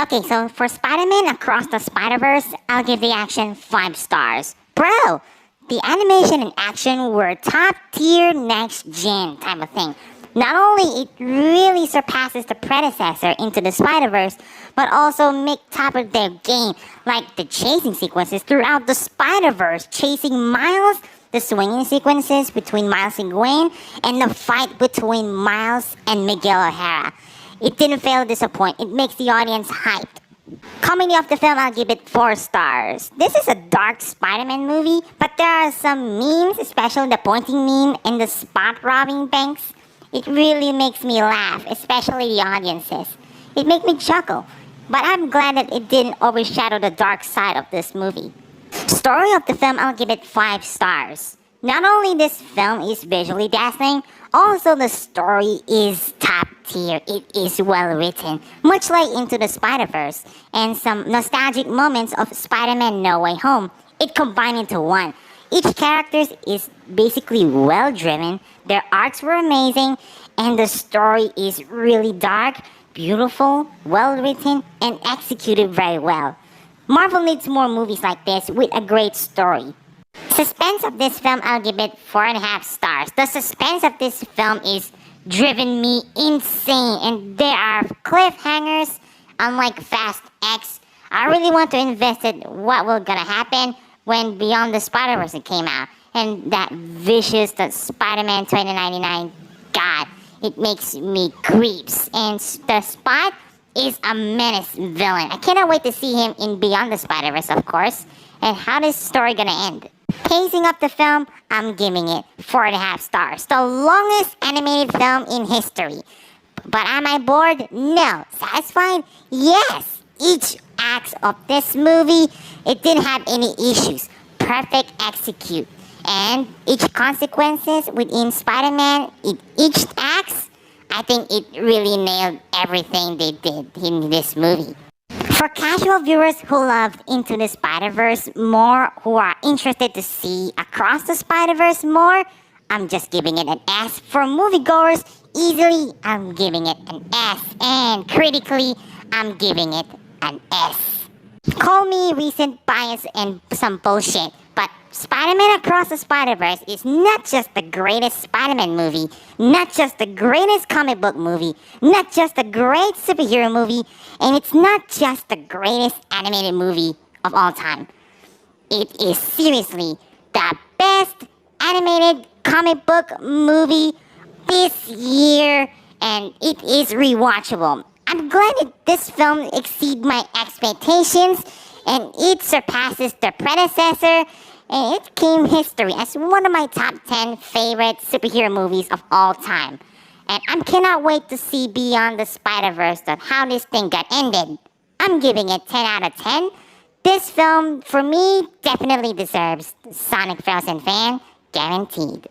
Okay, so for Spider-Man Across the Spider-Verse, I'll give the action 5 stars. Bro, the animation and action were top tier next gen type of thing. Not only it really surpasses the predecessor Into the Spider-Verse, but also make top of their game, like the chasing sequences throughout the Spider-Verse, chasing Miles, the swinging sequences between Miles and Gwen, and the fight between Miles and Miguel O'Hara. It didn't fail to disappoint. It makes the audience hyped. Comedy of the film, I'll give it 4 stars. This is a dark Spider-Man movie, but there are some memes, especially the pointing meme and the spot robbing banks. It really makes me laugh, especially the audiences. It makes me chuckle, but I'm glad that it didn't overshadow the dark side of this movie. Story of the film, I'll give it 5 stars. Not only this film is visually dazzling, also the story is top tier. It is well written, much like Into the Spider-Verse, and some nostalgic moments of Spider-Man No Way Home. It combined into one. Each character is basically well driven, their arcs were amazing, and the story is really dark, beautiful, well written, and executed very well. Marvel needs more movies like this with a great story. Suspense of this film, I'll give it 4.5 stars. The suspense of this film is driven me insane, and there are cliffhangers, unlike Fast X. I really want to investigate what will gonna happen when Beyond the Spider-Verse came out, and that vicious, that Spider-Man 2099, God, it makes me creeps. And the Spot is a menace villain. I cannot wait to see him in Beyond the Spider-Verse, of course. And how is the story gonna end? Pacing of the film, I'm giving it 4.5 stars. The longest animated film in history. But am I bored? No. Satisfied? Yes. Each act of this movie, it didn't have any issues. Perfect execute. And each consequences within Spider-Man, each act, I think it really nailed everything they did in this movie. For casual viewers who loved Into the Spider-Verse more, who are interested to see Across the Spider-Verse more, I'm just giving it an S. For moviegoers, easily, I'm giving it an S. And critically, I'm giving it an S. Call me recent bias and some bullshit, but Spider-Man Across the Spider-Verse is not just the greatest Spider-Man movie, not just the greatest comic book movie, not just the great superhero movie, and it's not just the greatest animated movie of all time. It is seriously the best animated comic book movie this year, and it is rewatchable. I'm glad that this film exceeds my expectations, and it surpasses the predecessor, and it came history as one of my top 10 favorite superhero movies of all time. And I cannot wait to see Beyond the Spider-Verse, how this thing got ended. I'm giving it 10 out of 10. This film, for me, definitely deserves Sonic Frozen fan, guaranteed.